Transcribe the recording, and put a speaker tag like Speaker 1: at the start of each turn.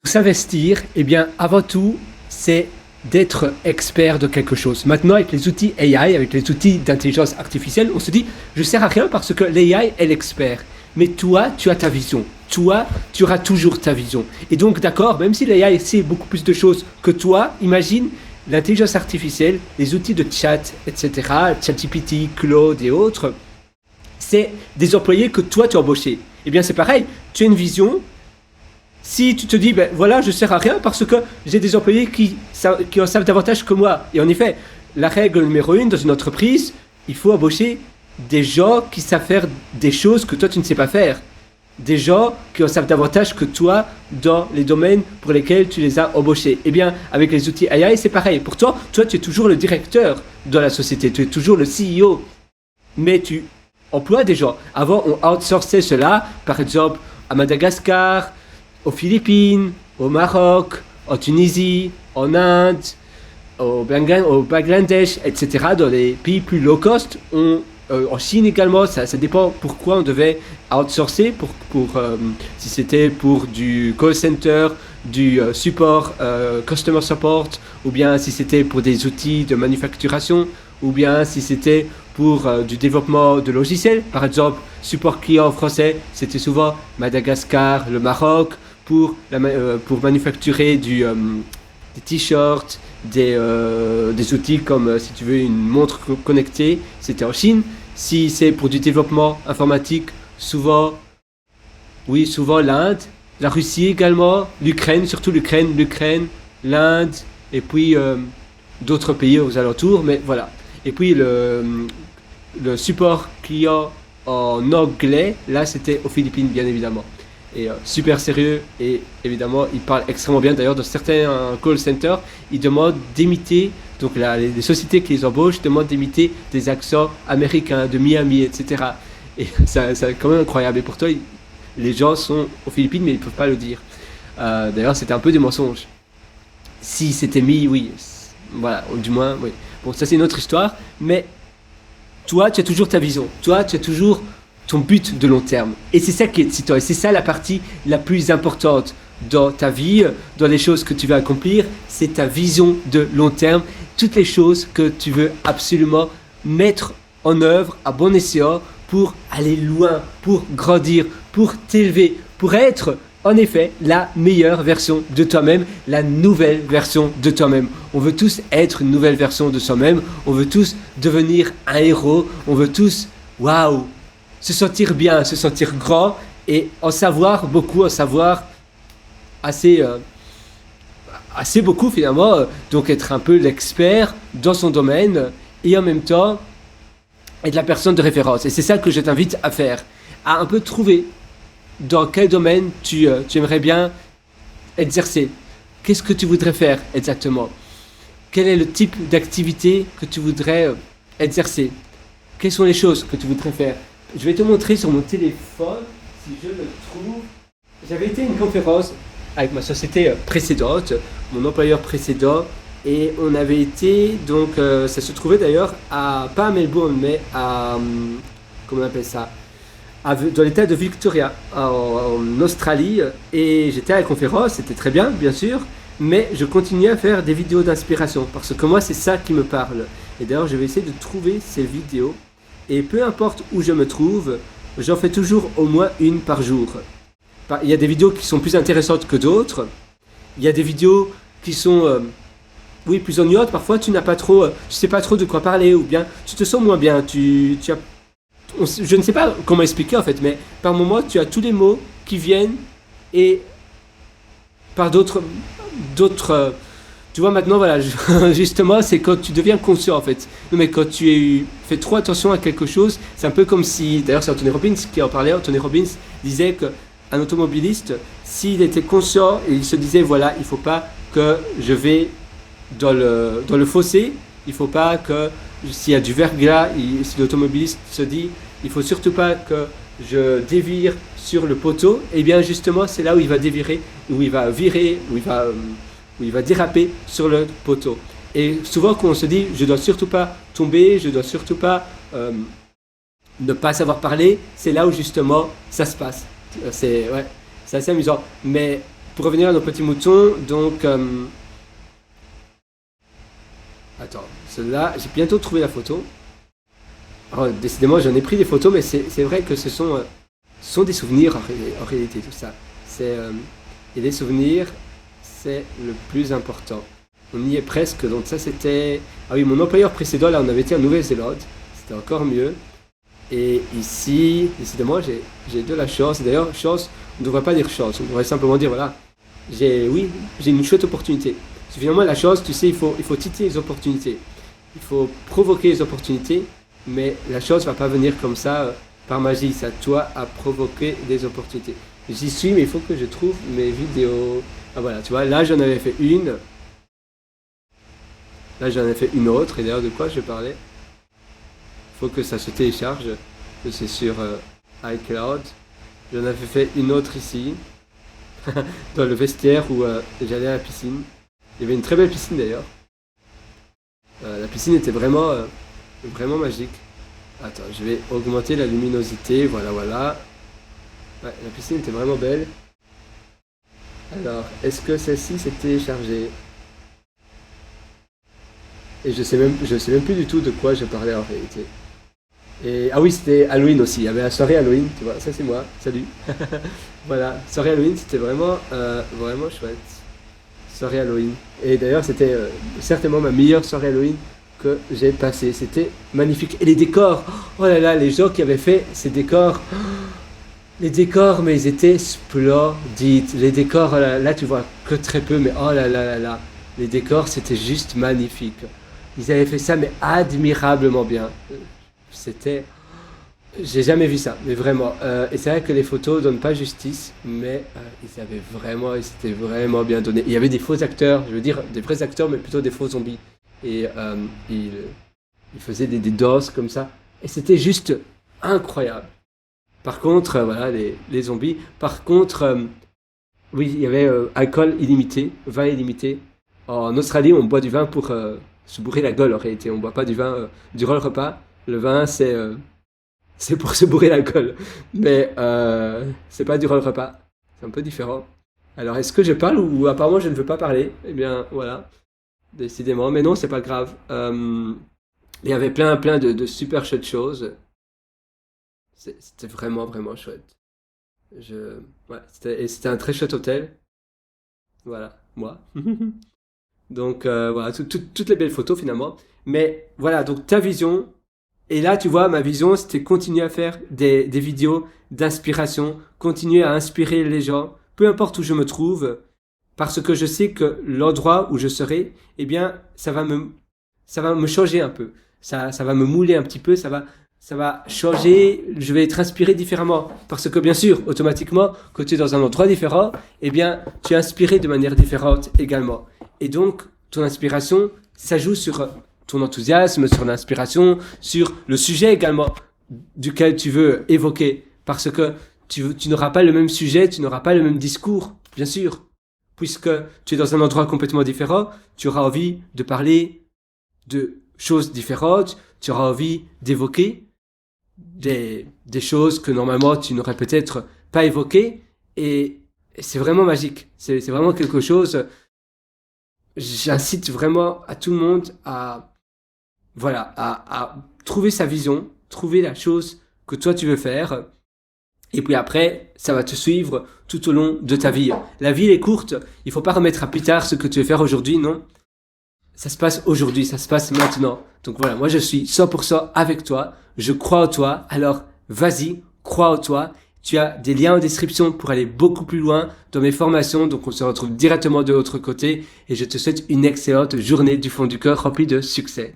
Speaker 1: Pour s'investir, eh bien, avant tout, c'est d'être expert de quelque chose. Maintenant, avec les outils AI, avec les outils d'intelligence artificielle, on se dit, je sers à rien parce que l'AI est l'expert. Mais toi, tu as ta vision. Toi, tu auras toujours ta vision. Et donc, d'accord, même si l'AI sait beaucoup plus de choses que toi, imagine l'intelligence artificielle, les outils de chat, etc., ChatGPT, Claude et autres, c'est des employés que toi, tu as embauchés. Eh bien, c'est pareil, tu as une vision. Si tu te dis, ben voilà, je sers à rien parce que j'ai des employés qui en savent davantage que moi. Et en effet, la règle numéro 1 dans une entreprise, il faut embaucher des gens qui savent faire des choses que toi tu ne sais pas faire. Des gens qui en savent davantage que toi dans les domaines pour lesquels tu les as embauchés. Eh bien, avec les outils AI, c'est pareil. Pourtant, toi, tu es toujours le directeur de la société, tu es toujours le CEO. Mais tu emploies des gens. Avant, on outsourçait cela, par exemple, à Madagascar, aux Philippines, au Maroc, en Tunisie, en Inde, au Bangladesh, etc. Dans les pays plus low cost, en Chine également, ça dépend pourquoi on devait outsourcer, si c'était pour du call center, du support, customer support, ou bien si c'était pour des outils de manufacturation, ou bien si c'était pour du développement de logiciels. Par exemple, support client français, c'était souvent Madagascar, le Maroc, pour manufacturer des t-shirts, des outils comme, si tu veux, une montre connectée, c'était en Chine. Si c'est pour du développement informatique, souvent l'Inde, la Russie également, l'Ukraine, surtout l'Ukraine, l'Inde, et puis d'autres pays aux alentours, mais voilà. Et puis le support client en anglais, là c'était aux Philippines bien évidemment. Et super sérieux, et évidemment il parle extrêmement bien. D'ailleurs dans certains call centers, ils demandent d'imiter, donc les sociétés qui les embauchent demandent d'imiter des accents américains, de Miami, etc. Et c'est quand même incroyable. Et pourtant les gens sont aux Philippines mais ils ne peuvent pas le dire. D'ailleurs c'était un peu des mensonges. Si c'était mis, oui, voilà, du moins, oui. Bon, ça c'est une autre histoire, mais toi, tu as toujours ta vision. Toi, tu as toujours ton but de long terme. Et c'est ça qui est excitant. Et c'est ça la partie la plus importante dans ta vie, dans les choses que tu veux accomplir. C'est ta vision de long terme. Toutes les choses que tu veux absolument mettre en œuvre à bon escient pour aller loin, pour grandir, pour t'élever, pour être en effet la meilleure version de toi-même, la nouvelle version de toi-même. On veut tous être une nouvelle version de soi-même, on veut tous devenir un héros, on veut tous, waouh, se sentir bien, se sentir grand et en savoir beaucoup, en savoir assez beaucoup finalement, donc être un peu l'expert dans son domaine et en même temps être la personne de référence. Et c'est ça que je t'invite à faire, à un peu trouver dans quel domaine tu aimerais bien exercer. Qu'est-ce que tu voudrais faire exactement? Quel est le type d'activité que tu voudrais exercer? Quelles sont les choses que tu voudrais faire? Je vais te montrer sur mon téléphone, si je le trouve. J'avais été à une conférence avec ma société précédente, mon employeur précédent, et on avait été, donc ça se trouvait d'ailleurs pas à Melbourne, mais à, comment on appelle ça, dans l'état de Victoria, en Australie, et j'étais à la conférence, c'était très bien, bien sûr, mais je continuais à faire des vidéos d'inspiration, parce que moi c'est ça qui me parle. Et d'ailleurs je vais essayer de trouver ces vidéos, et peu importe où je me trouve, j'en fais toujours au moins une par jour. Il y a des vidéos qui sont plus intéressantes que d'autres, il y a des vidéos qui sont plus ennuyantes, parfois tu sais pas trop de quoi parler, ou bien tu te sens moins bien, je ne sais pas comment expliquer en fait, mais par moments tu as tous les mots qui viennent et par d'autres, tu vois maintenant voilà, justement c'est quand tu deviens conscient en fait. Non mais quand tu fais trop attention à quelque chose, c'est un peu comme si, d'ailleurs c'est Anthony Robbins qui en parlait, Anthony Robbins disait qu'un automobiliste, s'il était conscient et il se disait voilà, il faut pas que je vais dans le fossé, il faut pas que s'il y a du verglas, si l'automobiliste se dit il faut surtout pas que je dévire sur le poteau, et bien justement c'est là où il va dévirer, où il va virer, où il va déraper sur le poteau. Et souvent quand on se dit je dois surtout pas tomber, je dois surtout pas ne pas savoir parler, c'est là où justement ça se passe. C'est assez amusant. Mais pour revenir à nos petits moutons, donc... attends, celle-là, j'ai bientôt trouvé la photo. Oh, décidément, j'en ai pris des photos, mais c'est vrai que ce sont des souvenirs en réalité, tout ça. Et les souvenirs, c'est le plus important. On y est presque, donc ça c'était... Ah oui, mon employeur précédent, là, on avait été en Nouvelle-Zélande. C'était encore mieux. Et ici, décidément, j'ai de la chance. D'ailleurs, chance, on ne devrait pas dire chance, on devrait simplement dire, voilà, j'ai une chouette opportunité. Parce que finalement, la chance, tu sais, il faut titiller les opportunités. Il faut provoquer les opportunités, mais la chance ne va pas venir comme ça, par magie. C'est à toi à provoquer des opportunités. J'y suis, mais il faut que je trouve mes vidéos. Ah voilà, tu vois, là, j'en avais fait une. Là, j'en ai fait une autre, et d'ailleurs, de quoi je parlais? Faut que ça se télécharge, que c'est sur iCloud. J'en avais fait une autre ici, dans le vestiaire où j'allais à la piscine. Il y avait une très belle piscine d'ailleurs. La piscine était vraiment magique. Attends, je vais augmenter la luminosité, voilà, voilà. Ouais, la piscine était vraiment belle. Alors, est-ce que celle-ci s'est téléchargée? Et je sais même plus du tout de quoi je parlais en réalité. Et, ah oui, c'était Halloween aussi. Il y avait la soirée Halloween, tu vois. Ça, c'est moi. Salut. Voilà. Soirée Halloween, c'était vraiment chouette. Soirée Halloween. Et d'ailleurs, c'était certainement ma meilleure soirée Halloween que j'ai passée. C'était magnifique. Et les décors. Oh là là, les gens qui avaient fait ces décors. Les décors, mais ils étaient splendides. Les décors, là, tu vois que très peu, mais oh là là là là. Les décors, c'était juste magnifique. Ils avaient fait ça, mais admirablement bien. C'était... J'ai jamais vu ça, mais vraiment. Et c'est vrai que les photos donnent pas justice, mais ils s'étaient vraiment bien donné. Il y avait des faux acteurs, je veux dire des vrais acteurs, mais plutôt des faux zombies. Et ils faisaient des danses comme ça. Et c'était juste incroyable. Par contre, voilà, les zombies. Par contre, oui, il y avait alcool illimité, vin illimité. En Australie, on boit du vin pour se bourrer la gueule en réalité. On boit pas du vin durant le repas. Le vin, c'est pour se bourrer la gueule. Mais c'est pas durant le repas. C'est un peu différent. Alors, est-ce que je parle ou apparemment je ne veux pas parler? Eh bien, voilà. Décidément. Mais non, c'est pas grave. Il y avait plein de super chouettes choses. C'était vraiment chouette. Ouais, c'était un très chouette hôtel. Voilà, moi. Donc voilà, toutes les belles photos finalement. Mais voilà, donc ta vision. Et là, tu vois, ma vision, c'était continuer à faire des vidéos d'inspiration, continuer à inspirer les gens, peu importe où je me trouve, parce que je sais que l'endroit où je serai, eh bien, ça va me changer un peu. Ça va me mouler un petit peu, ça va changer, je vais être inspiré différemment. Parce que bien sûr, automatiquement, quand tu es dans un endroit différent, eh bien, tu es inspiré de manière différente également. Et donc, ton inspiration, ça joue sur ton enthousiasme, sur l'inspiration, sur le sujet également duquel tu veux évoquer. Parce que tu n'auras pas le même sujet, tu n'auras pas le même discours, bien sûr. Puisque tu es dans un endroit complètement différent, tu auras envie de parler de choses différentes, tu auras envie d'évoquer des choses que normalement tu n'aurais peut-être pas évoquées. Et c'est vraiment magique. C'est vraiment quelque chose... J'incite vraiment à tout le monde à trouver sa vision, trouver la chose que toi tu veux faire. Et puis après, ça va te suivre tout au long de ta vie. La vie est courte, il faut pas remettre à plus tard ce que tu veux faire aujourd'hui, non? Ça se passe aujourd'hui, ça se passe maintenant. Donc voilà, moi je suis 100% avec toi, je crois en toi, alors vas-y, crois en toi. Tu as des liens en description pour aller beaucoup plus loin dans mes formations, donc on se retrouve directement de l'autre côté et je te souhaite une excellente journée du fond du cœur remplie de succès.